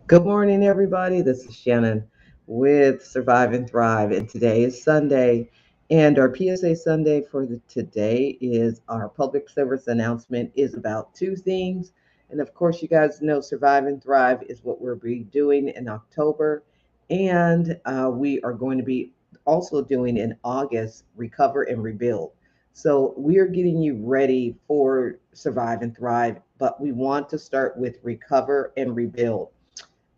Good morning, everybody. This is Shannon with Survive and Thrive, and today is Sunday. And our PSA Sunday for today is our public service announcement is about two things. And of course, you guys know Survive and Thrive is what we'll be doing in October, and we are going to be also doing in August Recover and Rebuild. So we are getting you ready for Survive and Thrive, but we want to start with Recover and Rebuild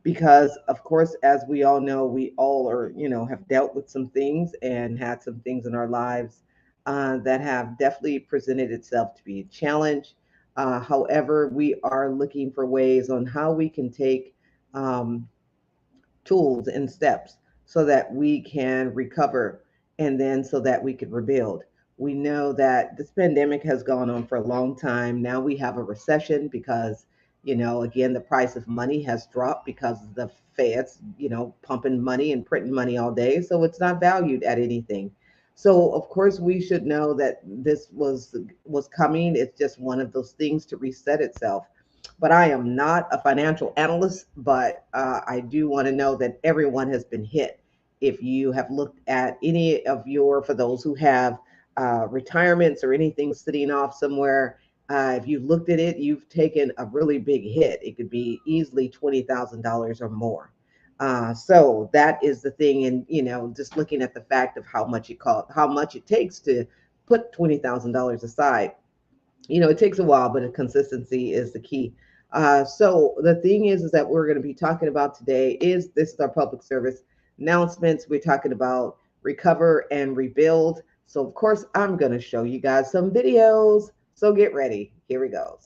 because of course, as we all know, we all are, have dealt with some things and had some things in our lives that have definitely presented itself to be a challenge. However, we are looking for ways on how we can take um, tools and steps so that we can recover and then so that we could rebuild. We know that this pandemic has gone on for a long time. Now we have a recession because, again, the price of money has dropped because of the feds, pumping money and printing money all day. So it's not valued at anything. So of course we should know that this was coming. It's just one of those things to reset itself, but I am not a financial analyst, but I do want to know that everyone has been hit. If you have looked at any of for those who have retirements or anything sitting off somewhere, if you've looked at it, you've taken a really big hit. It could be easily $20,000 or more. So that is the thing, and just looking at the fact of how much it takes to put $20,000 aside. It takes a while, but the consistency is the key. So the thing is that we're going to be talking about today is this is our public service announcements. We're talking about recover and rebuild. So of course, I'm going to show you guys some videos. So get ready. Here we go.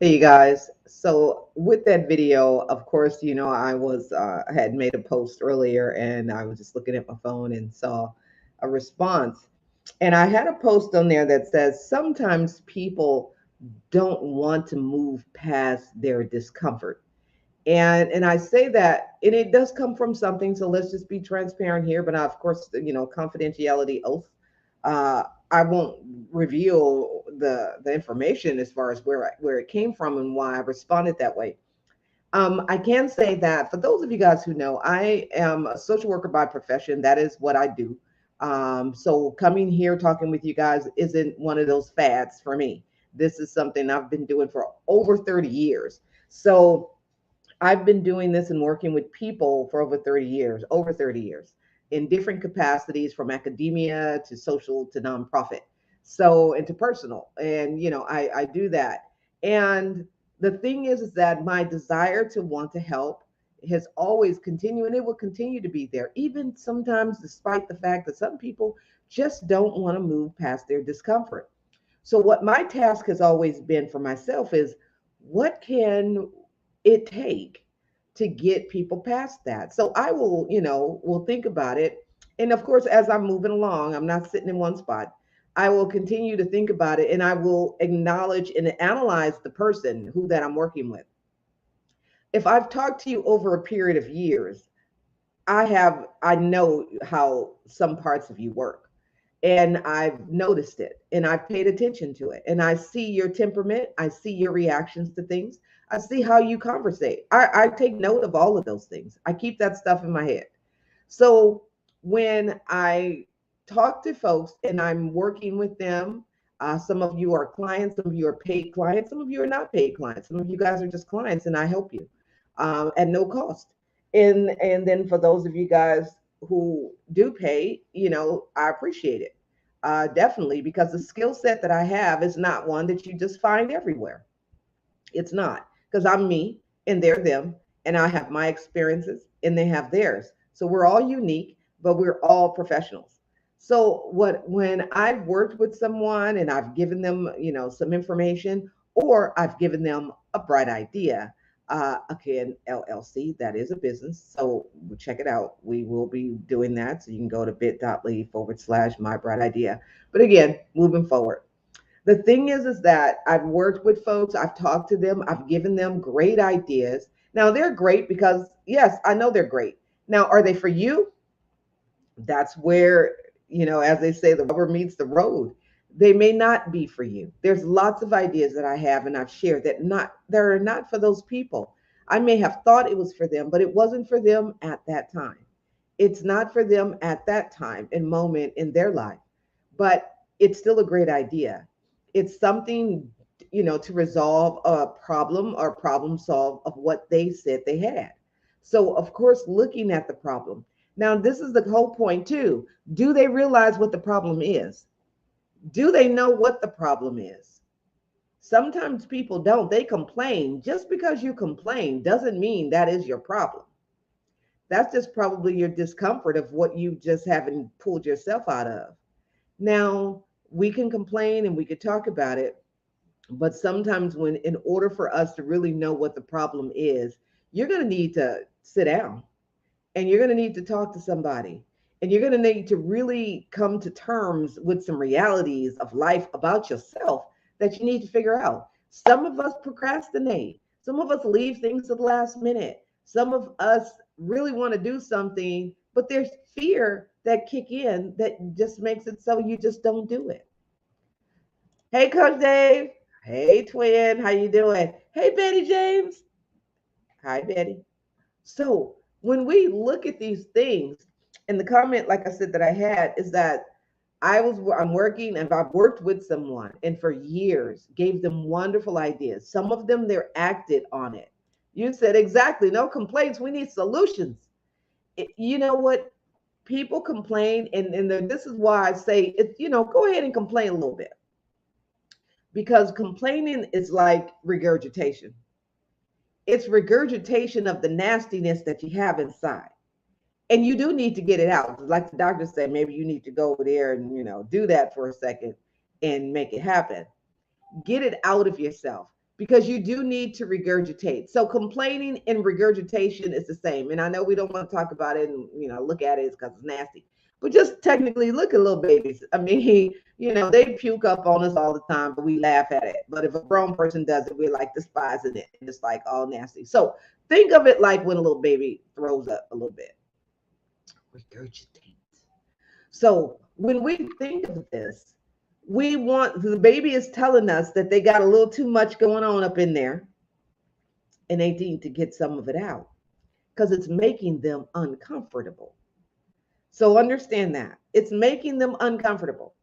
Hey you guys. So with that video, of course, I had made a post earlier and I was just looking at my phone and saw a response. And I had a post on there that says sometimes people don't want to move past their discomfort. And I say that, and it does come from something. So let's just be transparent here. But of course, confidentiality oath. I won't reveal the information as far as where it came from and why I responded that way. I can say that for those of you guys who know, I am a social worker by profession. That is what I do. So coming here talking with you guys isn't one of those fads for me. This is something I've been doing for over 30 years. So I've been doing this and working with people for over 30 years in different capacities from academia to social to nonprofit. So, and to personal. And, I do that. And the thing is that my desire to want to help has always continued and it will continue to be there, even sometimes despite the fact that some people just don't want to move past their discomfort. So what my task has always been for myself is, what can it take to get people past that? So I will, will think about it. And of course, as I'm moving along, I'm not sitting in one spot. I will continue to think about it, and I will acknowledge and analyze the person who that I'm working with. If I've talked to you over a period of years, I know how some parts of you work, and I've noticed it, and I've paid attention to it, and I see your temperament, I see your reactions to things, I see how you conversate. I take note of all of those things. I keep that stuff in my head. So when I talk to folks and I'm working with them, some of you are clients, some of you are paid clients, some of you are not paid clients, some of you guys are just clients, and I help you at no cost. And then for those of you guys who do pay, I appreciate it, definitely, because the skill set that I have is not one that you just find everywhere. It's not, because I'm me and they're them, and I have my experiences and they have theirs. So we're all unique, but we're all professionals. So what when I've worked with someone and I've given them, some information, or I've given them a bright idea, again, LLC, that is a business. So check it out. We will be doing that. So you can go to bit.ly/, my bright idea. But again, moving forward, the thing is that I've worked with folks, I've talked to them, I've given them great ideas. Now they're great because, yes, I know they're great. Now, are they for you? That's where, as they say, the rubber meets the road. They may not be for you. There's lots of ideas that I have and I've shared that are not for those people. I may have thought it was for them, but it wasn't for them at that time. It's not for them at that time and moment in their life, but it's still a great idea. It's something, to resolve a problem or problem solve of what they said they had. So, of course, looking at the problem. Now, this is the whole point, too. Do they realize what the problem is? Do they know what the problem is? Sometimes people don't. They complain. Just because you complain doesn't mean that is your problem. That's just probably your discomfort of what you just haven't pulled yourself out of. Now, we can complain and we could talk about it, but sometimes when in order for us to really know what the problem is, you're going to need to sit down and you're going to need to talk to somebody, and you're going to need to really come to terms with some realities of life about yourself that you need to figure out. Some of us procrastinate, some of us leave things to the last minute, some of us really want to do something, but there's fear that kick in that just makes it so you just don't do it. Hey, Coach Dave. Hey, twin. How you doing? Hey, Betty James. Hi, Betty. So when we look at these things, and the comment, like I said, that I had is that I'm working and I've worked with someone and for years gave them wonderful ideas. Some of them they're acted on it. You said exactly, no complaints. We need solutions. You know what? People complain, and this is why I say it's, go ahead and complain a little bit, because complaining is like regurgitation. It's regurgitation of the nastiness that you have inside. And you do need to get it out. Like the doctor said, maybe you need to go over there and, do that for a second and make it happen. Get it out of yourself, because you do need to regurgitate. So complaining and regurgitation is the same. And I know we don't want to talk about it and, look at it because it's nasty. But just technically look at little babies. I mean, they puke up on us all the time, but we laugh at it. But if a grown person does it, we're like despising it. And it's like all nasty. So think of it like when a little baby throws up a little bit. Regurgitate. So when we think of this, we want the baby is telling us that they got a little too much going on up in there and they need to get some of it out because it's making them uncomfortable. So understand that it's making them uncomfortable,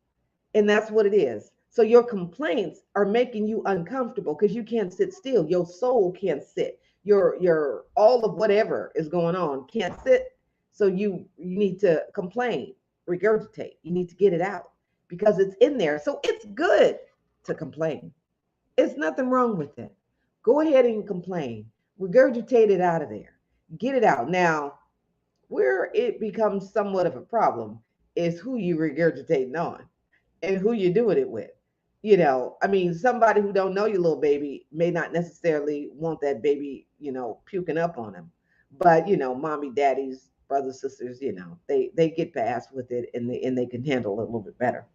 and that's what it is. So your complaints are making you uncomfortable because you can't sit still. Your soul can't sit. Your all of whatever is going on can't sit. So you need to complain, regurgitate. You need to get it out because it's in there. So it's good to complain. It's nothing wrong with it. Go ahead and complain. Regurgitate it out of there. Get it out. Now, where it becomes somewhat of a problem is who you regurgitating on and who you're doing it with. I mean, somebody who don't know your little baby may not necessarily want that baby, puking up on them. But, mommy, daddies, brothers, sisters, they get past with it, and they can handle it a little bit better.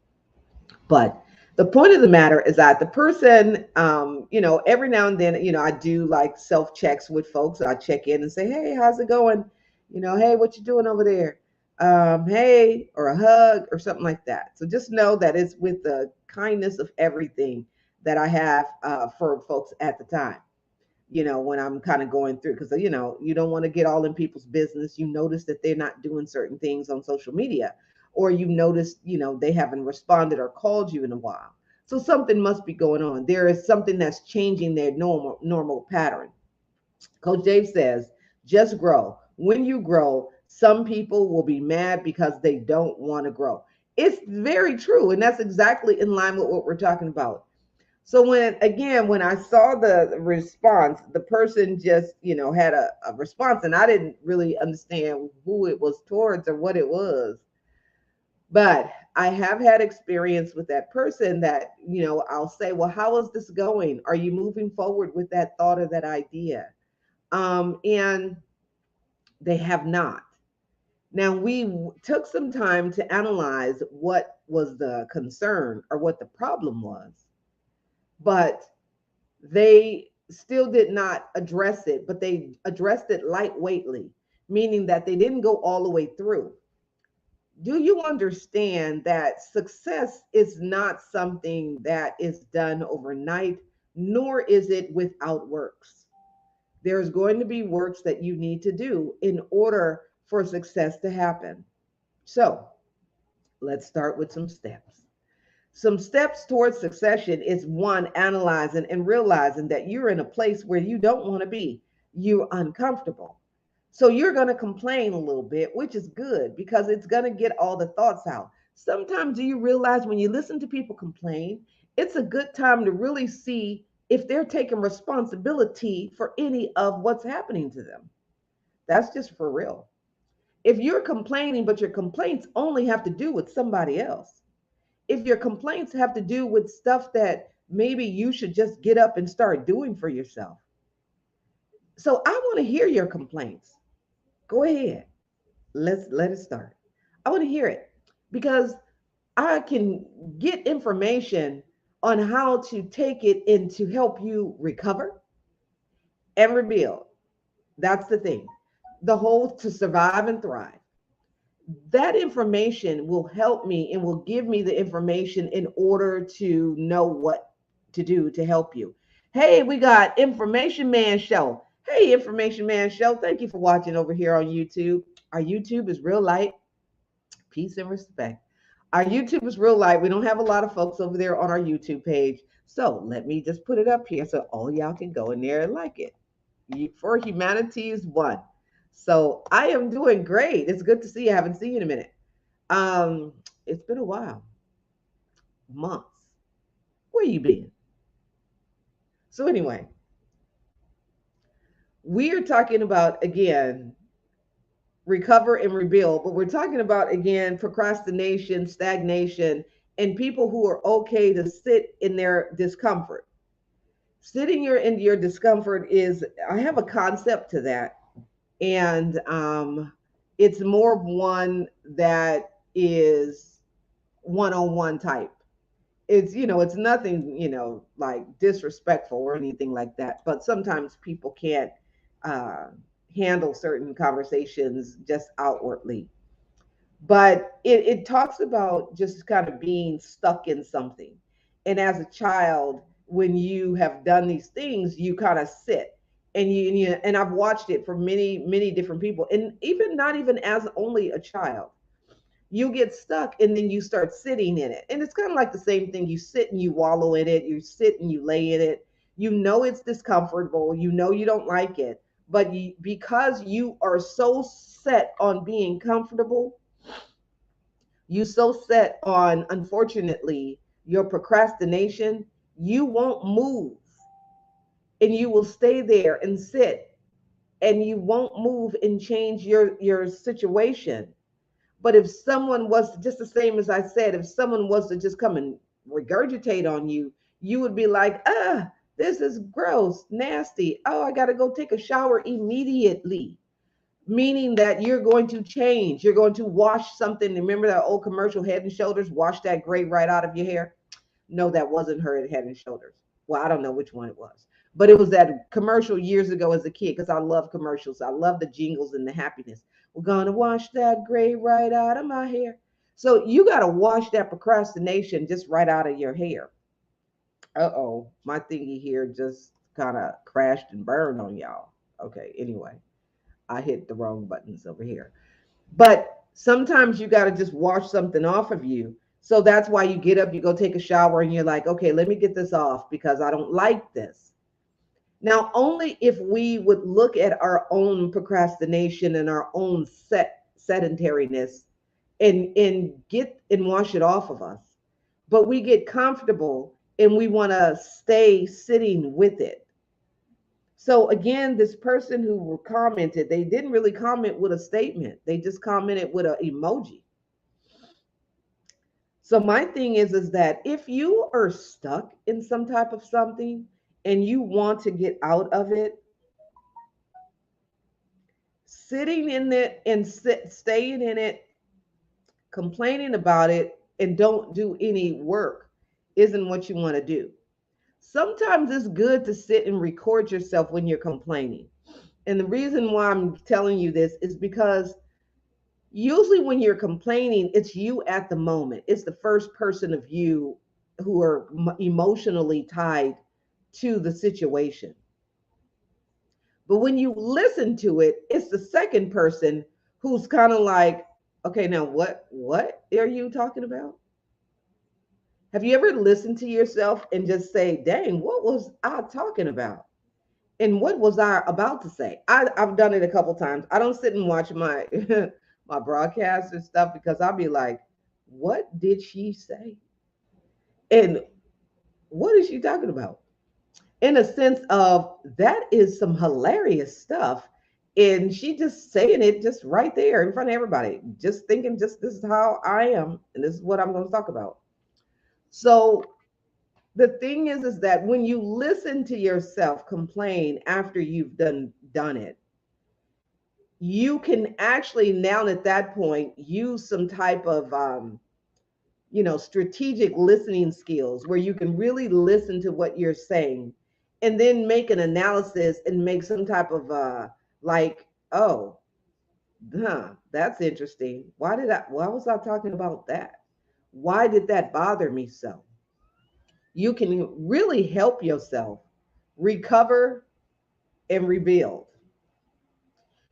But the point of the matter is that the person, every now and then, I do like self checks with folks. I check in and say, hey, how's it going? Hey, what you doing over there? Hey, or a hug or something like that. So just know that it's with the kindness of everything that I have for folks at the time, when I'm kind of going through, because, you don't want to get all in people's business. You notice that they're not doing certain things on social media, or you notice, they haven't responded or called you in a while. So something must be going on. There is something that's changing their normal pattern. Coach Dave says, just grow. When you grow, some people will be mad because they don't want to grow. It's very true. And that's exactly in line with what we're talking about. So when I saw the response, the person just, had a response, and I didn't really understand who it was towards or what it was. But I have had experience with that person that, I'll say, well, how is this going? Are you moving forward with that thought or that idea? And they have not. Now, we took some time to analyze what was the concern or what the problem was, but they still did not address it, but they addressed it lightweightly, meaning that they didn't go all the way through. Do you understand that success is not something that is done overnight, nor is it without works? There's going to be works that you need to do in order for success to happen. So let's start with some steps. Some steps towards succession is one, analyzing and realizing that you're in a place where you don't want to be. You're uncomfortable. So you're going to complain a little bit, which is good because it's going to get all the thoughts out. Sometimes do you realize when you listen to people complain, it's a good time to really see if they're taking responsibility for any of what's happening to them. That's just for real. If you're complaining, but your complaints only have to do with somebody else, if your complaints have to do with stuff that maybe you should just get up and start doing for yourself. So I want to hear your complaints. Go ahead. Let it start. I want to hear it because I can get information on how to take it and to help you recover and rebuild. That's the thing. The whole to survive and thrive. That information will help me and will give me the information in order to know what to do to help you. Hey, we got Information Man Show. Hey, Information Man Show. Thank you for watching over here on YouTube. Our YouTube is real light, peace and respect. Our YouTube is real light. We don't have a lot of folks over there on our YouTube page. So let me just put it up here so all y'all can go in there and like it. For humanity's one. So I am doing great. It's good to see you. I haven't seen you in a minute. It's been a while, months. Where you been? So anyway, we are talking about again recover and rebuild, but we're talking about again procrastination, stagnation, and people who are okay to sit in their discomfort. Sitting in your discomfort is I have a concept to that, and it's more of one that is one-on-one type. It's nothing, like disrespectful or anything like that, but sometimes people can't uh, handle certain conversations just outwardly. But it talks about just kind of being stuck in something. And as a child, when you have done these things, you kind of sit and I've watched it for many, many different people. And even not even as only a child, you get stuck and then you start sitting in it. And it's kind of like the same thing. You sit and you wallow in it, you sit and you lay in it. You know it's discomfortable, you know you don't like it, but because you are so set on being comfortable, you so set on, unfortunately, your procrastination, you won't move and you will stay there and sit and you won't move and change your situation. But if someone was just the same as I said, if someone was to just come and regurgitate on you, you would be like, this is gross, nasty. Oh, I got to go take a shower immediately. Meaning that you're going to change. You're going to wash something. Remember that old commercial, Head and Shoulders? Wash that gray right out of your hair. No, that wasn't her at Head and Shoulders. Well, I don't know which one it was, but it was that commercial years ago as a kid because I love commercials. I love the jingles and the happiness. We're gonna wash that gray right out of my hair. So you got to wash that procrastination just right out of your hair. Uh-oh, my thingy here just kind of crashed and burned on y'all. Okay, anyway, I hit the wrong buttons over here. But sometimes you got to just wash something off of you. So that's why you get up, you go take a shower, and you're like, okay, let me get this off because I don't like this. Now, only if we would look at our own procrastination and our own sedentariness and get and wash it off of us. But we get comfortable and we want to stay sitting with it. So again, this person who commented, they didn't really comment with a statement. They just commented with an emoji. So my thing is that if you are stuck in some type of something and you want to get out of it, sitting in it and staying in it, complaining about it, and don't do any work isn't what you want to do. Sometimes it's good to sit and record yourself when you're complaining. And the reason why I'm telling you this is because usually when you're complaining, it's you at the moment. It's the first person of you who are emotionally tied to the situation. But when you listen to it, it's the second person who's kind of like, okay, now what are you talking about? Have you ever listened to yourself and just say, dang, what was I talking about? And what was I about to say? I've done it a couple times. I don't sit and watch my my broadcasts and stuff because I'll be like, what did she say? And what is she talking about? In a sense of that is some hilarious stuff. And she just saying it just right there in front of everybody, just thinking just this is how I am and this is what I'm going to talk about. So the thing is that when you listen to yourself complain after you've done it, you can actually now at that point use some type of strategic listening skills where you can really listen to what you're saying and then make an analysis and make some type of like, oh, that's interesting. Why was I talking about that? Why did that bother me so? You can really help yourself recover and rebuild.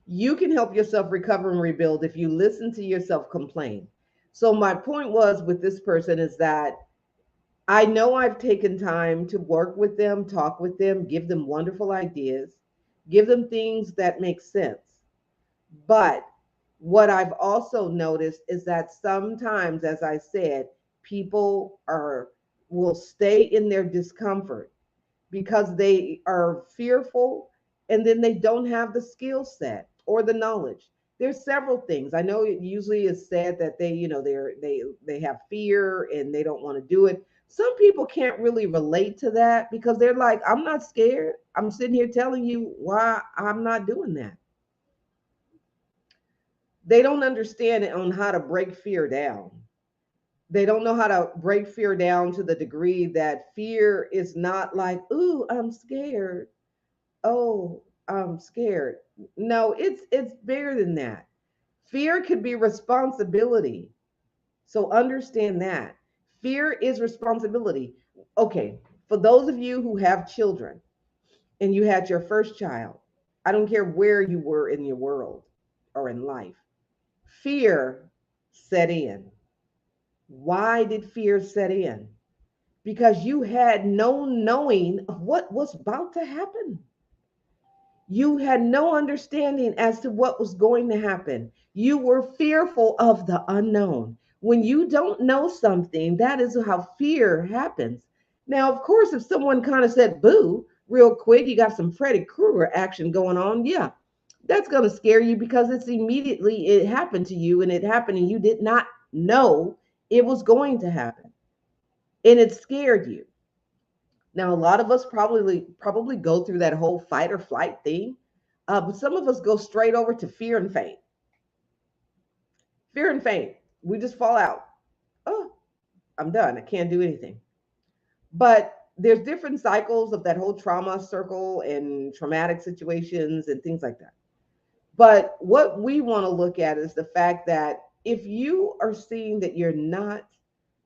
You can help yourself recover and rebuild if you listen to yourself complain. So my point was with this person is that I know I've taken time to work with them, talk with them, give them wonderful ideas, give them things that make sense. But what I've also noticed is that sometimes, as I said, people are will stay in their discomfort because they are fearful and then they don't have the skill set or the knowledge. There's several things. I know it usually is said that they have fear and they don't want to do it. Some people can't really relate to that because they're like, I'm not scared. I'm sitting here telling you why I'm not doing that. They don't understand it on how to break fear down. They don't know how to break fear down to the degree that fear is not like, ooh, I'm scared. Oh, I'm scared. No, it's bigger than that. Fear could be responsibility. So understand that. Fear is responsibility. Okay, for those of you who have children and you had your first child, I don't care where you were in your world or in life, fear set in. Why did fear set in? Because you had no knowing of what was about to happen. You had no understanding as to what was going to happen. You were fearful of the unknown. When you don't know something, that is how fear happens. Now, of course, if someone kind of said boo real quick, you got some Freddy Krueger action going on. Yeah, that's going to scare you because it's immediately it happened to you and it happened and you did not know it was going to happen. and it scared you. Now, a lot of us probably go through that whole fight or flight thing, but some of us go straight over to fear and faint. Fear and faint. We just fall out. Oh, I'm done. I can't do anything. But there's different cycles of that whole trauma circle and traumatic situations and things like that. But what we want to look at is the fact that if you are seeing that you're not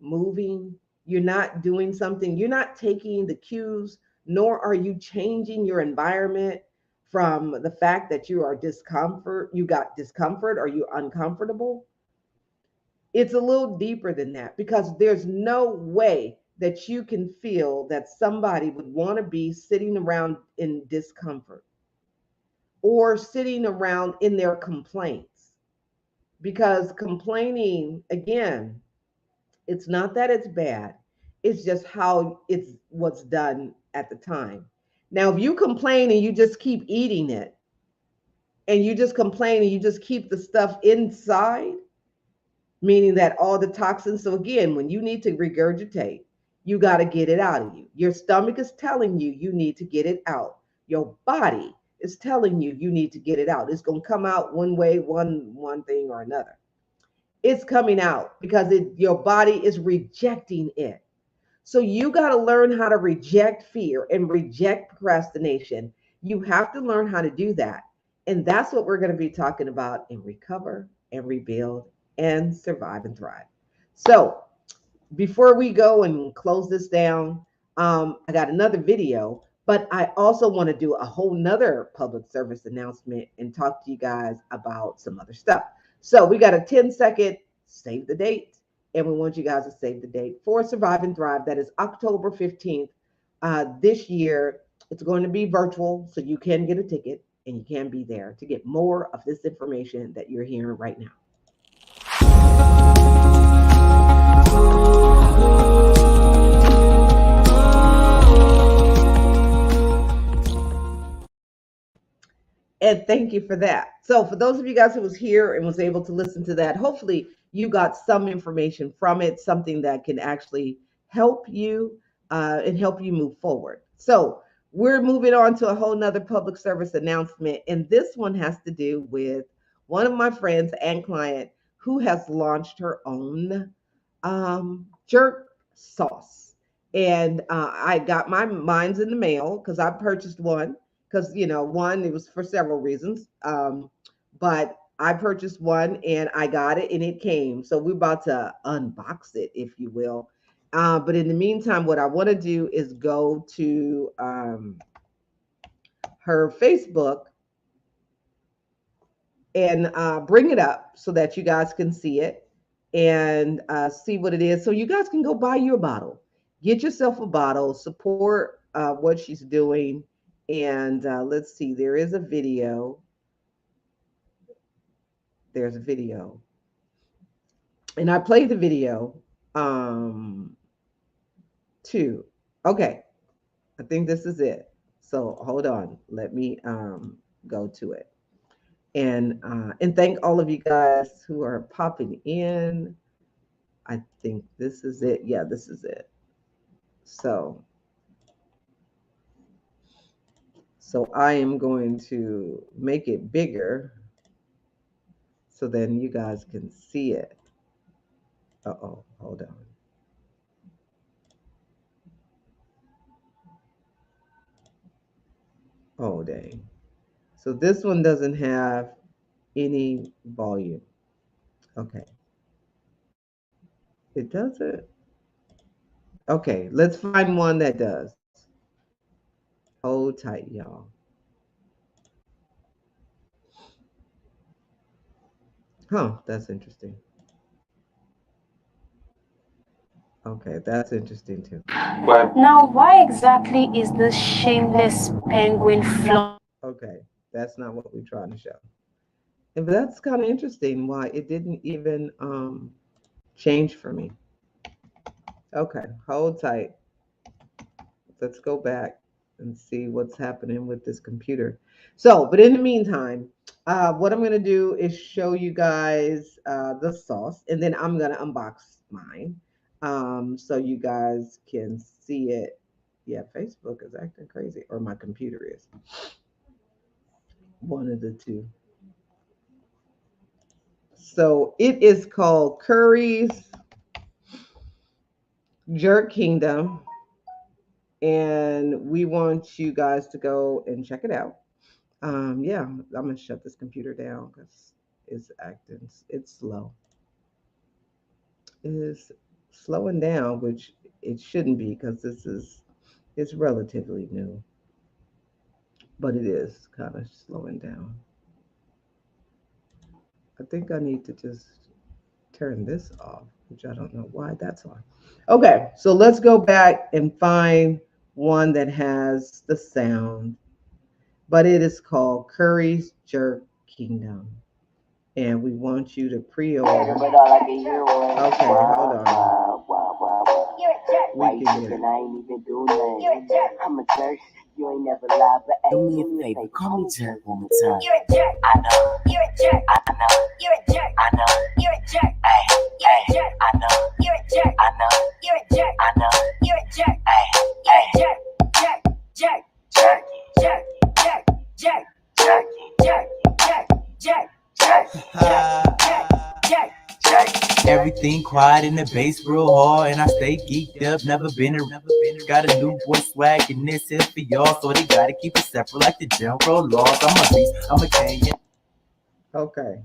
moving, you're not doing something, you're not taking the cues, nor are you changing your environment from the fact that you got discomfort, or you uncomfortable, it's a little deeper than that, because there's no way that you can feel that somebody would want to be sitting around in discomfort or sitting around in their complaints. Because complaining, again, it's not that it's bad, it's just how it's what's done at the time. Now, if you complain and you just keep eating it, and you just complain and you just keep the stuff inside, meaning that all the toxins. So again, when you need to regurgitate, you got to get it out of you. Your stomach is telling you you need to get it out. Your body is telling you you need to get it out. It's going to come out one way, one thing or another. It's coming out because your body is rejecting it. So you got to learn how to reject fear and reject procrastination. You have to learn how to do that. And that's what we're going to be talking about in Recover and Rebuild and Survive and Thrive. So before we go and close this down, I got another video, but I also want to do a whole nother public service announcement and talk to you guys about some other stuff. So we got a 10-second save the date, and we want you guys to save the date for Survive and Thrive. That is October 15th this year. It's going to be virtual, so you can get a ticket and you can be there to get more of this information that you're hearing right now. And thank you for that. So for those of you guys who was here and was able to listen to that, hopefully you got some information from it, something that can actually help you and help you move forward. So we're moving on to a whole nother public service announcement. And this one has to do with one of my friends and client who has launched her own jerk sauce. And I got my mine's in the mail because I purchased one because one, it was for several reasons, but I purchased one and I got it and it came, so we're about to unbox it, if you will. But in the meantime, what I want to do is go to her Facebook and bring it up so that you guys can see it and see what it is, so you guys can go buy you a bottle, get yourself a bottle, support what she's doing. And let's see, there's a video, and I played the video too. Okay, I think this is it. So hold on, let me go to it. And thank all of you guys who are popping in. I think this is it. Yeah, this is it. So I am going to make it bigger so then you guys can see it. Uh-oh, hold on. Oh, dang. So this one doesn't have any volume. Okay. It doesn't. Okay, let's find one that does. Hold tight, y'all. Huh, that's interesting. Okay, that's interesting too. But now, why exactly is this shameless penguin flop? Okay, that's not what we're trying to show. And that's kind of interesting why it didn't even change for me. Okay, hold tight. Let's go back and see what's happening with this computer. So, but in the meantime, what I'm going to do is show you guys the sauce, and then I'm going to unbox mine. so you guys can see it. Yeah, Facebook is acting crazy, or my computer is. One of the two. So it is called Curry's Jerk Kingdom, and we want you guys to go and check it out. Yeah, I'm gonna shut this computer down because it's slow. It is slowing down, which it shouldn't be because it's relatively new, but it is kind of slowing down. I think I need to just turn this off, which I don't know why that's on. Okay, so let's go back and find one that has the sound, but it is called Curry's Jerk Kingdom. And we want you to pre-order. Okay, hold on. We can get it. I ain't even do nothing. I'm a jerk. You ain't never lied, but hey, do me a favor. Call me jerk one more time. You're a jerk. I know. You're a jerk. I know. You're a jerk. I know. You're a jerk. Hey, hey. I know. You're a jerk. I know. You're a jerk. I know. You're a jerk. Hey, hey. Jerk. Jerk. Jerk. Jerk. Jerk. Jerk. Jerk. Jerk. Jerk. Jerk. Jerk. Everything quiet in the bass real hard, and I stay geeked up. Never been a got a new boy swag, and this is for y'all, so they gotta keep it separate like the Jim Crow laws. I'm a beast, I'm a Kenyan. Okay.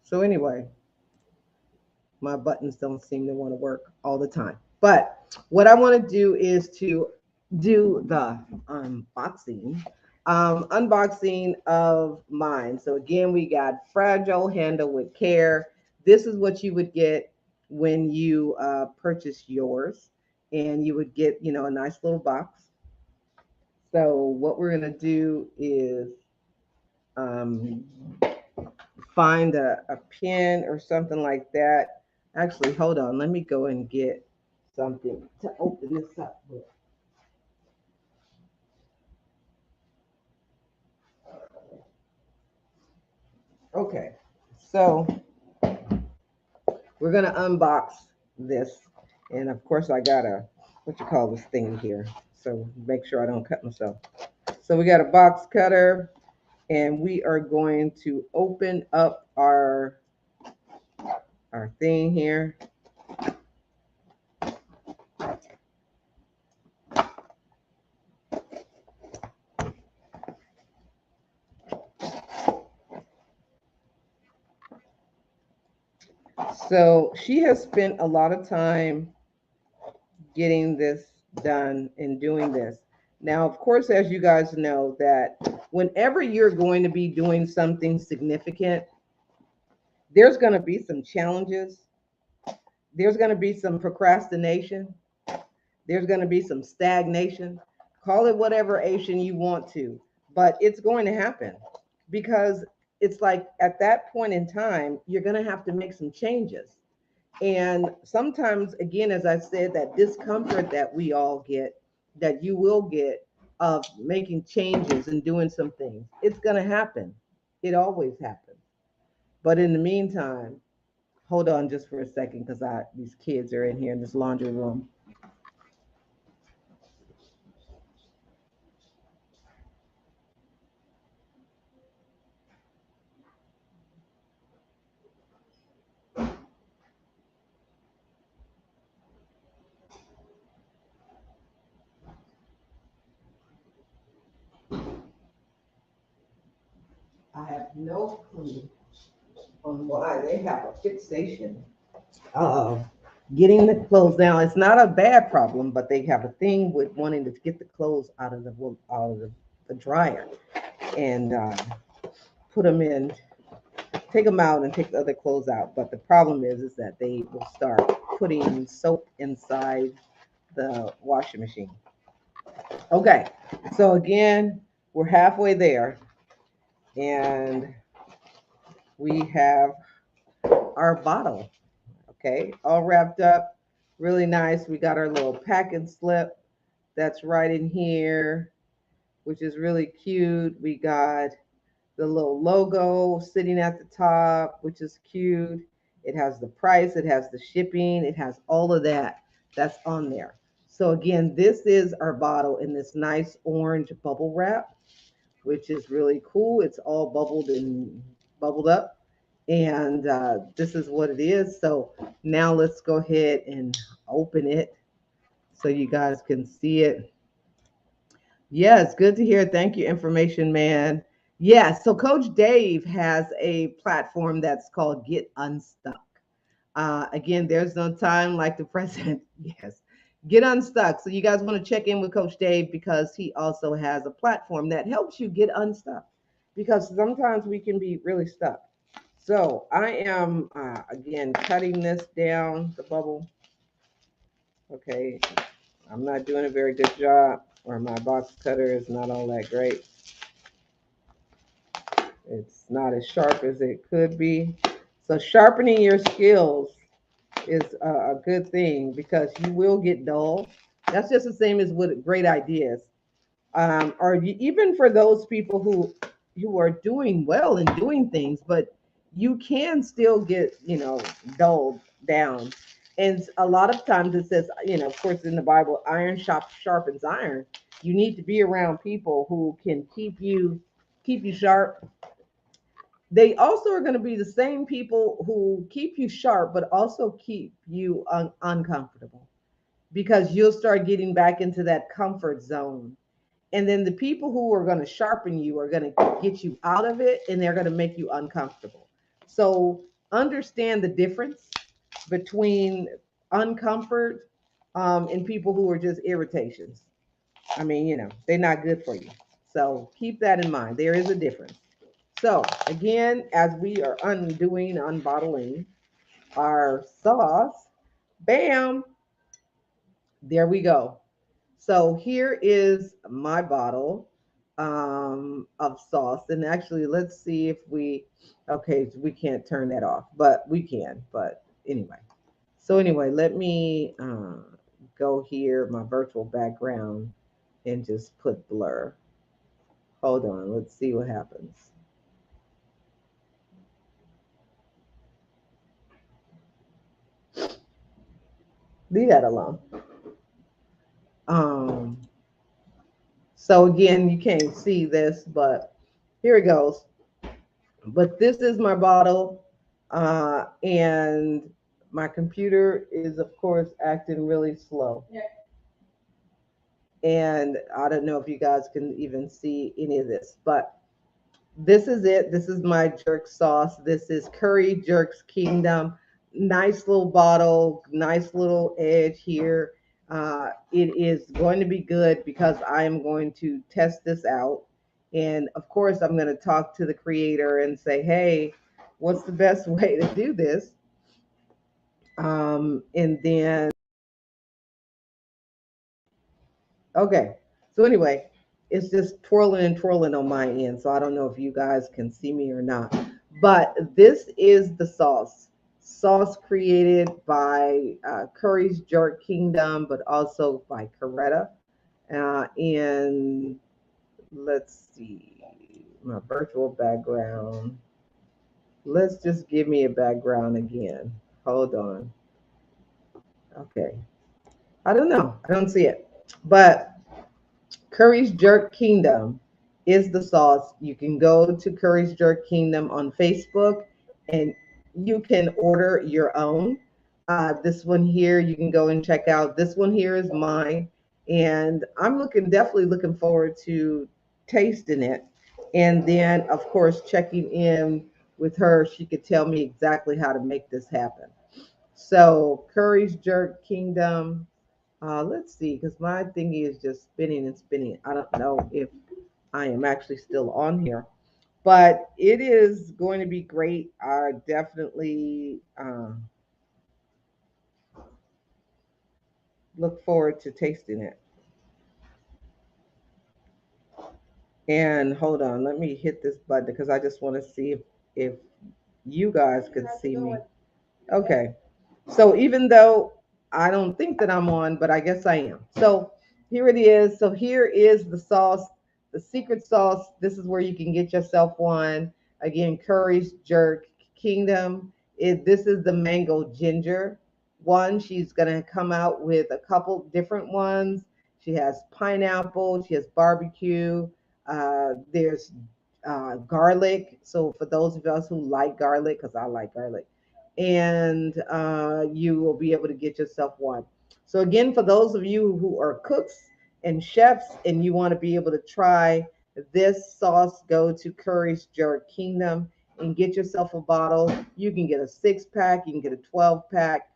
So anyway, my buttons don't seem to want to work all the time. But what I want to do is to do the unboxing of mine. So again, we got Fragile Handle with Care. This is what you would get when you purchase yours, and you would get, a nice little box. So what we're gonna do is um, find a pen or something like that. Actually, hold on. Let me go and get something to open this up with. Okay, so we're gonna unbox this, and of course, I got a what you call this thing here, so make sure I don't cut myself. So we got a box cutter, and we are going to open up our thing here. So she has spent a lot of time getting this done and doing this. Now, of course, as you guys know, that whenever you're going to be doing something significant, there's going to be some challenges. There's going to be some procrastination. There's going to be some stagnation. Call it whatever Asian you want to, but it's going to happen because it's like at that point in time, you're going to have to make some changes. And sometimes, again, as I said, that discomfort that we all get, that you will get of making changes and doing some things, it's going to happen. It always happens. But in the meantime, hold on just for a second because these kids are in here in this laundry room. I have no clue on why they have a fixation of getting the clothes. Now, it's not a bad problem, but they have a thing with wanting to get the clothes out of the dryer and put them in, take them out and take the other clothes out. But the problem is that they will start putting soap inside the washing machine. Okay, so again, we're halfway there, and we have our bottle. Okay, all wrapped up, really nice. We got our little package slip that's right in here, which is really cute. We got the little logo sitting at the top, which is cute. It has the price, it has the shipping, it has all of that. that's on there. So again, this is our bottle in this nice orange bubble wrap, which is really cool. It's all bubbled and bubbled up. And this is what it is. So now let's go ahead and open it so you guys can see it. Yeah, it's good to hear. Thank you, information man. Yeah, so Coach Dave has a platform that's called Get Unstuck. Again, there's no time like the present. Yes, get unstuck. So you guys want to check in with Coach Dave because he also has a platform that helps you get unstuck. Because sometimes we can be really stuck. So I am again cutting this down the bubble. Okay, I'm not doing a very good job, or my box cutter is not all that great. It's not as sharp as it could be. So sharpening your skills is a good thing because you will get dull. That's just the same as with great ideas. Or even for those people who are doing well and doing things, but you can still get dulled down. And a lot of times it says, of course, in the Bible, iron sharpens iron. You need to be around people who can keep you sharp. They also are going to be the same people who keep you sharp, but also keep you uncomfortable because you'll start getting back into that comfort zone. And then the people who are going to sharpen you are going to get you out of it and they're going to make you uncomfortable. So understand the difference between uncomfort and people who are just irritations. I mean, they're not good for you. So keep that in mind. There is a difference. So again, as we are unbottling our sauce, bam, there we go. So here is my bottle of sauce. And actually, let's see if okay, we can't turn that off, but we can. But anyway, so anyway, let me go here, my virtual background, and just put blur. Hold on, let's see what happens. Leave that alone. Um, so again, you can't see this, but here it goes. But this is my bottle, and my computer is, of course, acting really slow. And I don't know if you guys can even see any of this, but this is it. This is my jerk sauce. This is Curry Jerks Kingdom. Nice little bottle, nice little edge here. It is going to be good because I am going to test this out. And of course, I'm going to talk to the creator and say, hey, what's the best way to do this? And then okay. So anyway, it's just twirling and twirling on my end. So I don't know if you guys can see me or not. But this is the sauce. Sauce created by Curry's Jerk Kingdom, but also by Coretta. And let's see, my virtual background. Let's just give me a background again. Hold on. Okay. I don't know. I don't see it. But Curry's Jerk Kingdom is the sauce. You can go to Curry's Jerk Kingdom on Facebook and you can order your own. This one here, you can go and check out. This one here is mine. And I'm definitely looking forward to tasting it. And then, of course, checking in with her. She could tell me exactly how to make this happen. So, Curry's Jerk Kingdom. Let's see, because my thingy is just spinning and spinning. I don't know if I am actually still on here, but it is going to be great. I definitely look forward to tasting it. And hold on, let me hit this button because I just want to see if you guys could see me. Okay. So even though I don't think that I'm on, but I guess I am. So here it is. So here is the sauce, the secret sauce. This is where you can get yourself one. Again, Curry's Jerk Kingdom. This is the mango ginger one. She's going to come out with a couple different ones. She has pineapple, she has barbecue, there's garlic. So for those of us who like garlic, because I like garlic, and you will be able to get yourself one. So again, for those of you who are cooks and chefs and you want to be able to try this sauce, go to Curry's Jerk Kingdom and get yourself a bottle. You can get a 6 pack, you can get a 12 pack,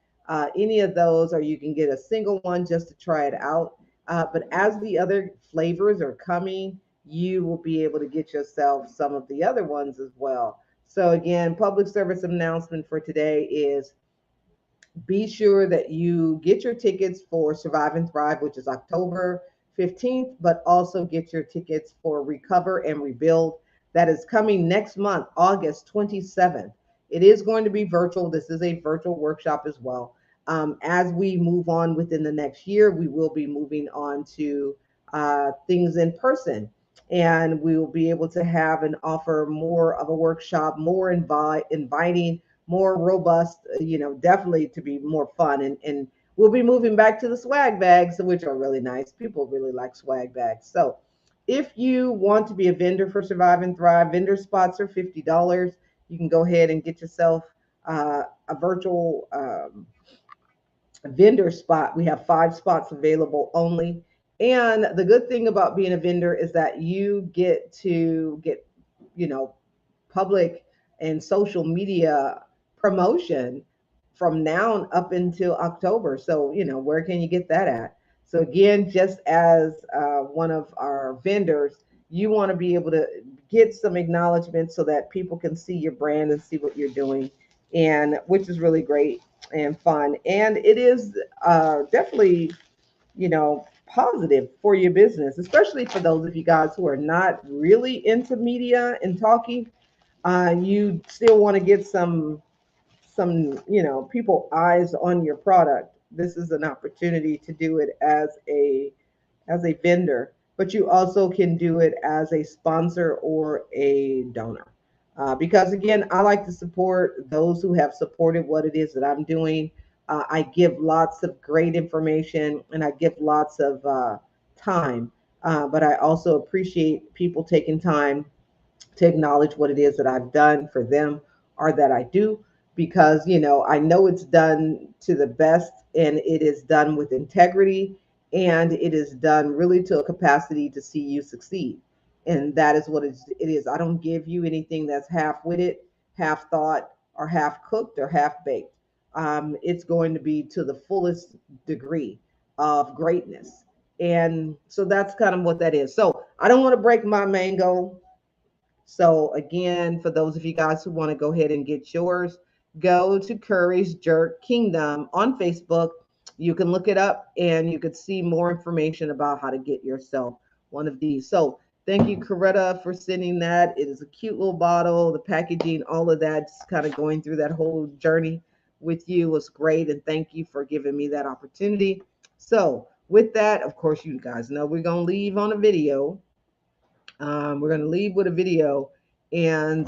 any of those, or you can get a single one just to try it out. But as the other flavors are coming, you will be able to get yourself some of the other ones as well. So again, public service announcement for today is be sure that you get your tickets for Survive and Thrive, which is October 15th, but also get your tickets for Recover and Rebuild. That is coming next month, August 27th. It is going to be virtual. This is a virtual workshop as well. As we move on within the next year, we will be moving on to things in person. And we will be able to have and offer more of a workshop, more inviting, more robust, definitely to be more fun. And we'll be moving back to the swag bags, which are really nice. People really like swag bags. So if you want to be a vendor for Survive and Thrive, vendor spots are $50. You can go ahead and get yourself a virtual vendor spot. We have 5 spots available only. And the good thing about being a vendor is that you get to get, you know, public and social media promotion from now up until October. So, where can you get that at? So, again, just as one of our vendors, you want to be able to get some acknowledgement so that people can see your brand and see what you're doing, and which is really great and fun. And it is definitely, positive for your business, especially for those of you guys who are not really into media and talking. You still want to get some people eyes on your product. This is an opportunity to do it as a vendor, but you also can do it as a sponsor or a donor. Because again, I like to support those who have supported what it is that I'm doing. I give lots of great information and I give lots of time, but I also appreciate people taking time to acknowledge what it is that I've done for them or that I do, because I know it's done to the best and it is done with integrity and it is done really to a capacity to see you succeed. And that is what it is. I don't give you anything that's half witted, half thought, or half cooked or half baked. It's going to be to the fullest degree of greatness. And so that's kind of what that is. So I don't want to break my mango. So again, for those of you guys who want to go ahead and get yours, go to Curry's Jerk Kingdom on Facebook. You can look it up and you could see more information about how to get yourself one of these. So thank you, Coretta, for sending that. It is a cute little bottle, the packaging, all of that, just kind of going through that whole journey with you was great. And thank you for giving me that opportunity. So with that, of course, you guys know we're going to leave on a video. We're going to leave with a video, and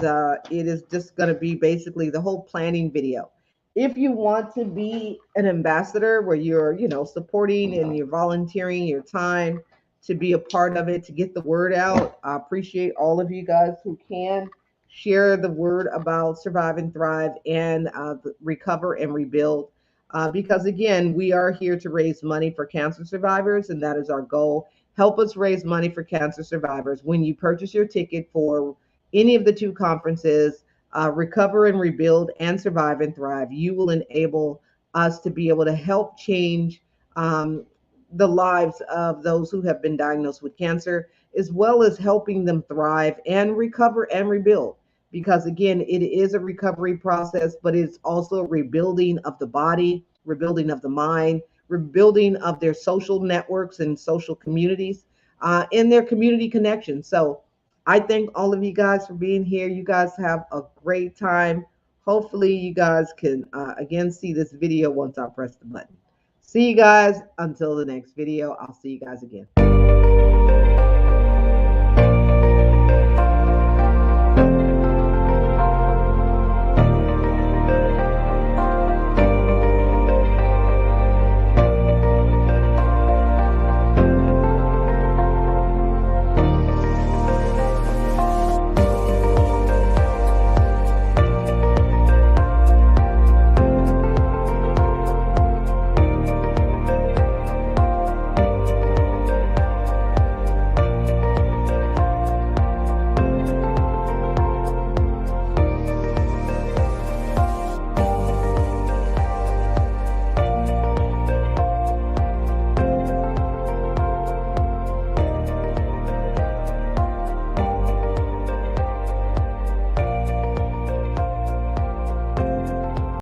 it is just going to be basically the whole planning video. If you want to be an ambassador where you're, supporting and you're volunteering your time to be a part of it, to get the word out, I appreciate all of you guys who can share the word about Survive and Thrive and Recover and Rebuild. Because again, we are here to raise money for cancer survivors, and that is our goal. Help us raise money for cancer survivors. When you purchase your ticket for any of the 2 conferences, Recover and Rebuild and Survive and Thrive, you will enable us to be able to help change the lives of those who have been diagnosed with cancer, as well as helping them thrive and recover and rebuild. Because again, it is a recovery process, but it's also a rebuilding of the body, rebuilding of the mind, rebuilding of their social networks and social communities, and their community connections. So I thank all of you guys for being here. You guys have a great time. Hopefully you guys can again see this video once I press the button. See you guys until the next video. I'll see you guys again.